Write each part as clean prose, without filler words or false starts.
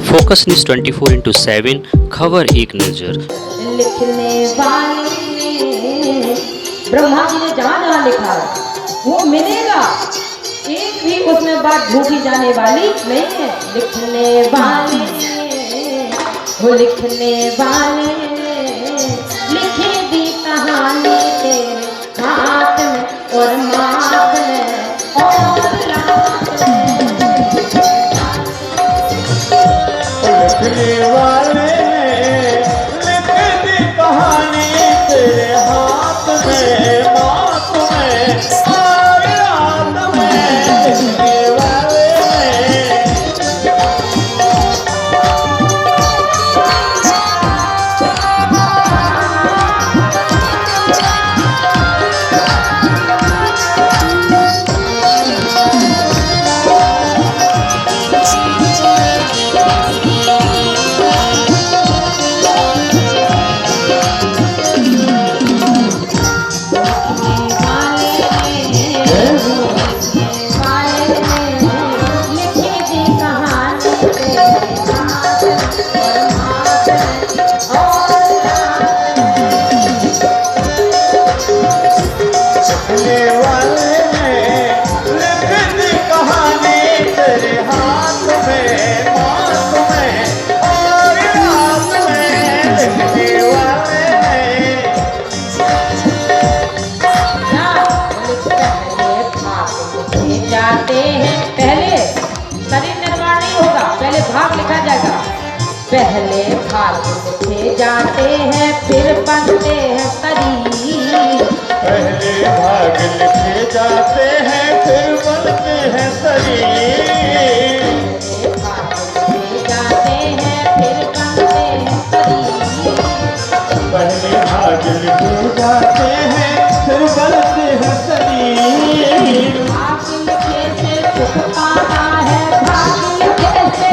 Focus news 24/7 खबर एक नजर। लिखने वाले ने ब्रह्मा जी ने जहाँ जहाँ लिखा है वो मिलेगा, एक भी उसमें बात झूठी जाने वाली नहीं है। लिखने वाले वो लिखने वाले लिखे दी कहानी तेरे हाथ में और माथ में और लात में। लिखने वाले लिख दी कहानी तेरे हाथ में माथ में और रात में। लिखने वाले पहले भाग लिखे जाते हैं फिर बनते हैं शरीर। पहले भाग लिखे जाते हैं फिर बनते हैं शरीर। पहले भाग लिखे जाते हैं फिर बनते हैं शरीर। पहले भाग लिखे जाते हैं फिर बनते हैं शरीर। भाग लिखे से सुख पाना है, भाग लिखे से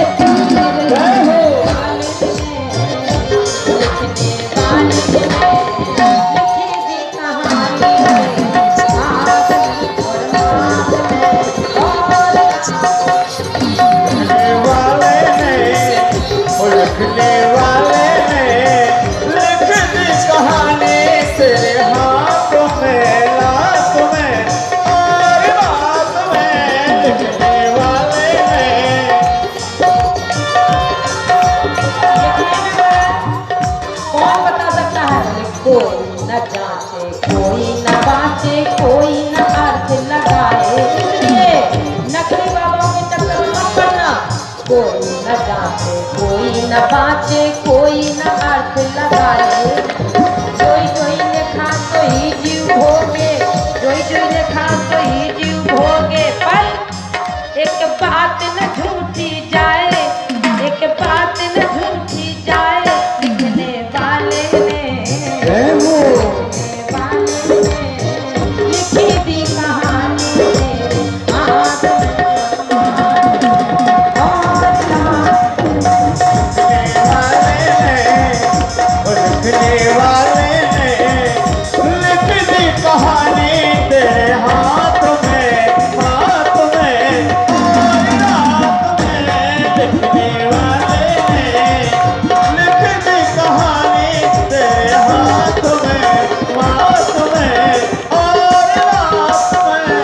कोई न जांचे कोई न बाँचे कोई न अर्थ लगाए। इसलिए नकली बाबा के चक्कर में मत पड़ना। कोई न जांचे कोई न बाँचे कोई न अर्थ लगाए। जोई जोई देखा तो ही जीव भोगे, जोई जोई देखा तो ही जीव भोगे। पर एक बात न झूठी जाए, एक बात न झूठी जाए। लिखने वाले ने लिखी दी कहानी तेरे हाथ में और लिखने वाले लिख दी कहानी तेरे हाथ में हाथ में और रात में। लिखने वाले लिख दी कहानी तेरे हाथ में हाथ में और रात में।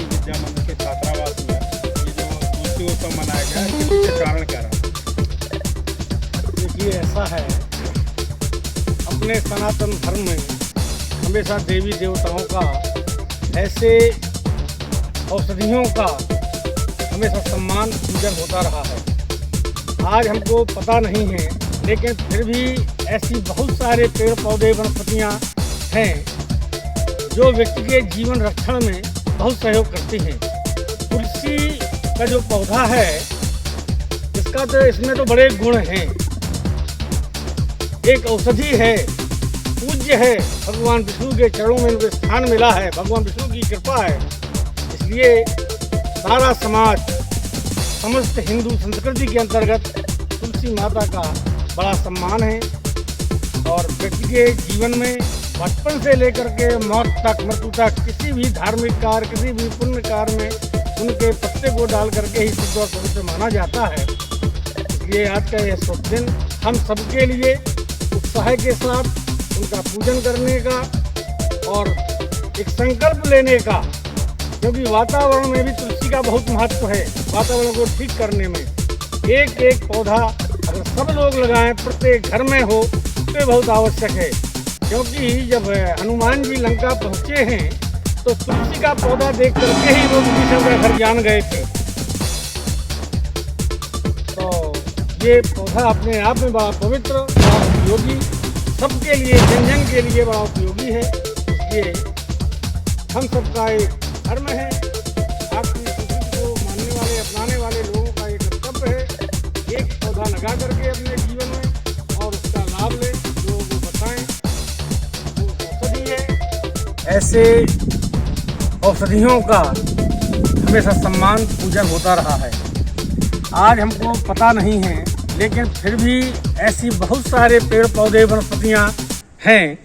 विद्या मंदिर के छात्रावास में ये जो तुलसी उत्सव मनाया गया है, इसके पीछे कारण क्या रहा? देखिए ऐसा है, अपने सनातन धर्म में हमेशा देवी देवताओं का, ऐसे औषधियों का हमेशा सम्मान पूजन होता रहा है। आज हमको पता नहीं है, लेकिन फिर भी ऐसी बहुत सारे पेड़ पौधे वनस्पतियाँ हैं जो व्यक्ति के जीवन रक्षण में बहुत सहयोग करती हैं। तुलसी का जो पौधा है, इसका तो इसमें तो बड़े गुण हैं। एक औषधि है, पूज्य है, भगवान विष्णु के चरणों में उनको स्थान मिला है, भगवान विष्णु की कृपा है। इसलिए सारा समाज समस्त हिंदू संस्कृति के अंतर्गत तुलसी माता का बड़ा सम्मान है और व्यक्ति के जीवन में बचपन से लेकर के मौत तक, मृत्यु तक किसी भी धार्मिक कार्य, किसी भी पुण्य कार्य में उनके पत्ते को डाल करके ही शुद्ध और पवित्र माना जाता है। इसलिए आज का यह शुभ दिन हम सबके लिए उत्साह के साथ उनका पूजन करने का और एक संकल्प लेने का, क्योंकि वातावरण में भी तुलसी का बहुत महत्व है। वातावरण को ठीक करने में एक एक पौधा अगर सब लोग लगाएं, प्रत्येक घर में हो, तो बहुत आवश्यक है। क्योंकि जब हनुमान जी लंका पहुँचे हैं तो तुलसी का पौधा देख करके ही वो विभीषण का घर जान गए थे। तो ये पौधा अपने आप में बड़ा पवित्र, बड़ा उपयोगी, सबके लिए, जन जन के लिए बड़ा उपयोगी है। इसलिए हम सबका एक धर्म है, आपकी संस्कृति को मानने वाले, अपनाने वाले लोगों का एक कर्तव्य है एक पौधा लगा करके अपने जीवन में और उसका लाभ लें, लोगों को बताएं। वो औषधि है, ऐसे औषधियों का हमेशा सम्मान पूजन होता रहा है। आज हमको पता नहीं है, लेकिन फिर भी ऐसी बहुत सारे पेड़ पौधे वनस्पतियाँ हैं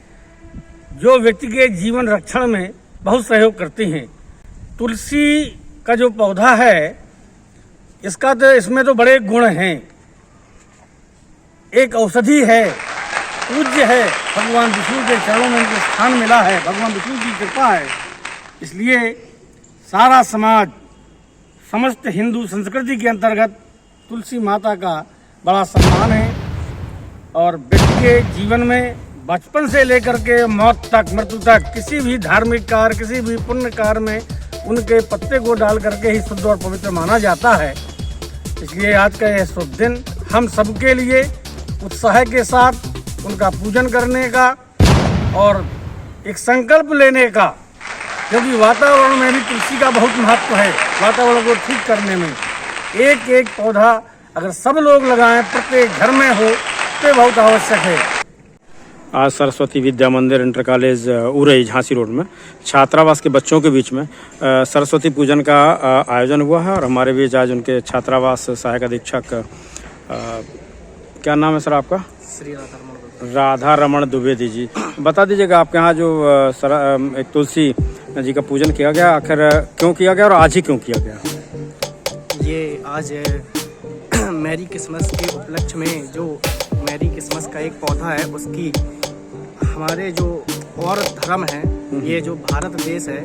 जो व्यक्ति के जीवन रक्षण में बहुत सहयोग करती हैं। तुलसी का जो पौधा है, इसमें तो बड़े गुण हैं। एक औषधि है, पूज्य है, भगवान विष्णु के चरणों में इनको स्थान मिला है, भगवान विष्णु की कृपा है। इसलिए सारा समाज समस्त हिंदू संस्कृति के अंतर्गत तुलसी माता का बड़ा सम्मान है और व्यक्ति के जीवन में बचपन से लेकर के मौत तक, मृत्यु तक किसी भी धार्मिक कार्य, किसी भी पुण्य कार्य में उनके पत्ते को डाल करके ही शुद्ध और पवित्र माना जाता है। इसलिए आज का यह शुभ दिन हम सबके लिए उत्साह के साथ उनका पूजन करने का और एक संकल्प लेने का, क्योंकि वातावरण में भी तुलसी का बहुत महत्व है। वातावरण को ठीक करने में एक एक पौधा अगर सब लोग लगाएं, प्रत्येक घर में हो, तो बहुत आवश्यक है। आज सरस्वती विद्या मंदिर inter college Orai Jhansi road में छात्रावास के बच्चों के बीच में सरस्वती पूजन का आयोजन हुआ है और हमारे बीच आज उनके छात्रावास सहायक अधीक्षक क्या नाम है सर आपका? श्री राधा रमन द्विवेदी जी। बता दीजिएगा आपके यहाँ जो एक तुलसी जी का पूजन किया गया, आखिर क्यों किया गया और आज ही क्यों किया गया? ये आज मैरी क्रिसमस के उपलक्ष्य में जो मैरी क्रिसमस का एक पौधा है, उसकी हमारे जो और धर्म है, ये जो भारत देश है,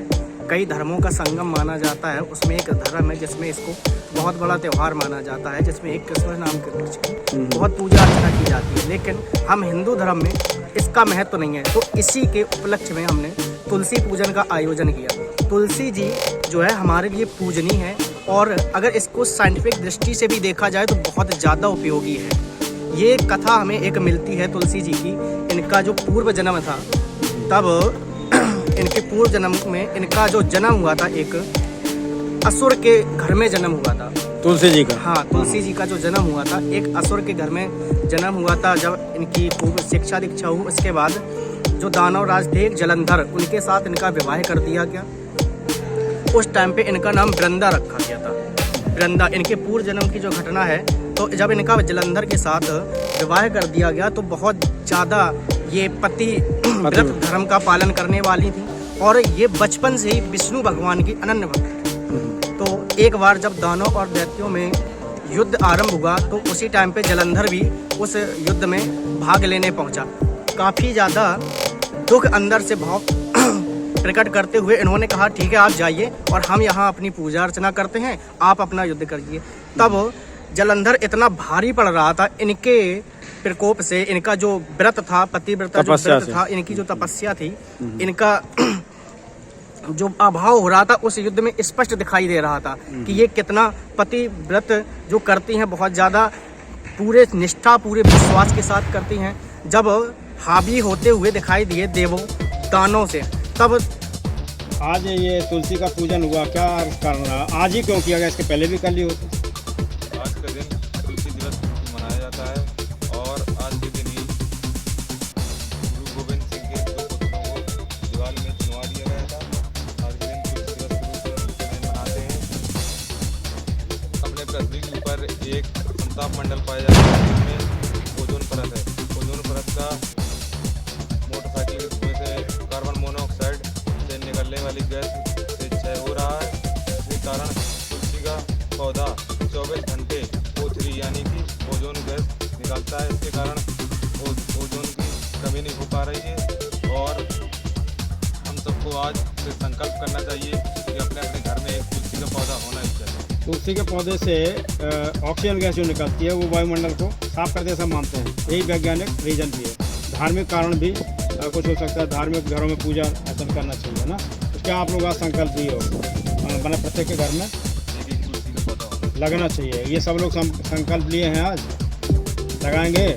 कई धर्मों का संगम माना जाता है। उसमें एक धर्म है जिसमें इसको बहुत बड़ा त्यौहार माना जाता है, जिसमें एक क्रिसमस नाम के वृक्ष की बहुत पूजा अर्चना की जाती है। लेकिन हम हिंदू धर्म में इसका महत्व नहीं है, तो इसी के उपलक्ष्य में हमने तुलसी पूजन का आयोजन किया। तुलसी जी जो है हमारे लिए पूजनीय है और अगर इसको साइंटिफिक दृष्टि से भी देखा जाए तो बहुत ज़्यादा उपयोगी है। ये कथा हमें एक मिलती है तुलसी जी की, इनका जो पूर्व जन्म था, तब इनके पूर्व जन्म में इनका जो जन्म हुआ था, एक असुर के घर में जन्म हुआ था। तुलसी जी का? हाँ, तुलसी जी का जो जन्म हुआ था, एक असुर के घर में जन्म हुआ था। जब इनकी पूर्व शिक्षा दीक्षा हुई, उसके बाद जो दानव राज थे जलंधर, उनके साथ इनका विवाह कर दिया गया। उस टाइम पे इनका नाम वृंदा रखा गया था। वृंदा इनके पूर्व जन्म की जो घटना है, तो जब इनका जलंधर के साथ विवाह कर दिया गया तो बहुत ज़्यादा ये पति व्रत धर्म का पालन करने वाली थी और ये बचपन से ही विष्णु भगवान की अनन्य भक्त थी। तो एक बार जब दानव और दैत्यों में युद्ध आरंभ हुआ तो उसी टाइम पे जलंधर भी उस युद्ध में भाग लेने पहुंचा। काफ़ी ज़्यादा दुख अंदर से भाव प्रकट करते हुए इन्होंने कहा, ठीक है आप जाइए और हम यहाँ अपनी पूजा अर्चना करते हैं, आप अपना युद्ध करिए। तब जलंधर इतना भारी पड़ रहा था इनके प्रकोप से, इनका जो व्रत था, पतिव्रता जो व्रत था, इनकी जो तपस्या थी, इनका जो अभाव हो रहा था उस युद्ध में स्पष्ट दिखाई दे रहा था कि ये कितना पतिव्रत जो करती हैं, बहुत ज़्यादा पूरे निष्ठा, पूरे विश्वास के साथ करती हैं। जब हावी होते हुए दिखाई दिए देवों दानों से, तब आज ये तुलसी का पूजन हुआ, क्या कारण रहा? आज ही क्यों किया गया? इसके पहले भी कर ली होती? आज का दिन तुलसी दिवस मनाया जाता है और आज के दिन ही गुरु गोविंद सिंह के 2 पुत्रों को दीवार में चुनवा दिया गया था। आज के दिन तुलसी दिवस के रूप में मनाते हैं पृथ्वी के ऊपर एक संताप मंडल पाया जाता है जिसमें ओजोन परत है। ओजोन परत का मोटरसाइकिल के धुएं से कार्बन मोनोऑक्साइड से निकलने वाली गैस से क्षय हो रहा है। इसके कारण तुलसी का पौधा 24 घंटे O3 यानी कि ओजोन गैस निकालता है। इसके कारण ओजोन की कमी नहीं हो पा रही है और हम सबको आज से संकल्प करना चाहिए कि अपने अपने घर में एक तुलसी का पौधा होना ही चाहिए। तुलसी के पौधे से ऑक्सीजन गैस जो निकलती है वो वायुमंडल को साफ करते ऐसा मानते हैं। यही वैज्ञानिक रीजन भी है। धार्मिक कारण भी कुछ हो सकता है। धार्मिक घरों में पूजा अर्चन करना चाहिए ना। तो क्या आप लोग आज संकल्प लिए हो बना प्रत्येक के घर में एक तुलसी का पौधा होना लगना चाहिए? ये सब लोग संकल्प लिए हैं, आज लगाएंगे।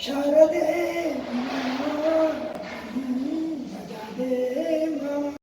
शारदे